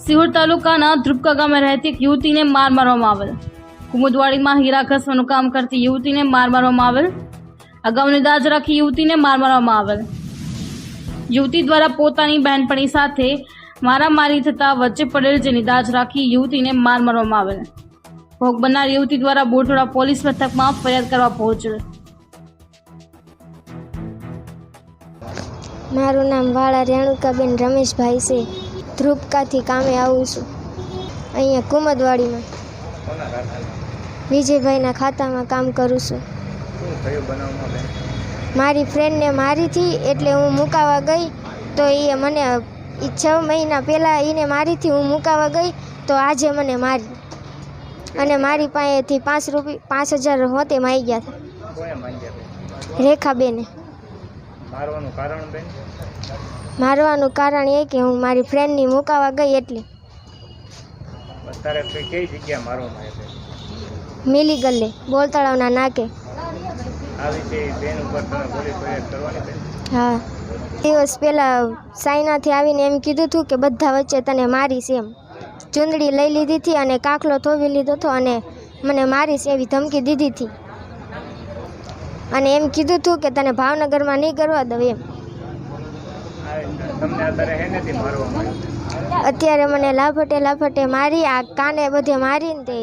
સિહોર તાલુકાના ધ્રુપકા ગામે રહેતી એક યુવતીને માર મારવામાં આવેલ. કુમુદવાડીમાં હીરા ઘસવાનું કામ કરતી યુવતીને માર મારવામાં આવેલ. અગાઉની દાજ રાખી યુવતીને માર મારવામાં આવેલ. યુવતી દ્વારા પોતાની બહેનપણી સાથે મારામારી થતા વચ્ચે પડેલ, જેની દાજ રાખી યુવતીને માર મારવામાં આવેલ. ભોગ બનનાર યુવતી દ્વારા બોટોડા પોલીસ મથકમાં ફરિયાદ કરવા પહોંચેલ. મારું નામ વાળા રેણુકાબેન રમેશભાઈ છે. ધ્રુપકાથી કામે આવું છું. અહીંયા કુમદવાડીમાં વિજયભાઈના ખાતામાં કામ કરું છું. મારી ફ્રેન્ડને મારી હતી એટલે હું મુકાવા ગઈ, તો એ મને 6 મહિના પહેલાં એને મારીથી હું મુકાવા ગઈ, તો આજે મને મારી અને મારી પાસેથી 5,000 હોતે માગી ગયા હતા. રેખાબેને. મારવાનું કારણ એ કે હું મારી ફ્રેન્ડની મુકાવા ગઈ એટલે. મિલી ગલ્લે બોલતળાવના નાકે. હા, દિવસ પહેલાં સાયનાથી આવીને એમ કીધું હતું કે બધા વચ્ચે તને મારીશ એમ. ચૂંદડી લઈ લીધી હતી અને કાકલો થોવી લીધો હતો અને મને મારીશ એવી ધમકી દીધી હતી અને એમ કીધું હતું કે તને ભાવનગરમાં નહીં કરવા દઉં એમ. અત્યારે મને લાફટે મારી, આ કાને બધે મારીને તે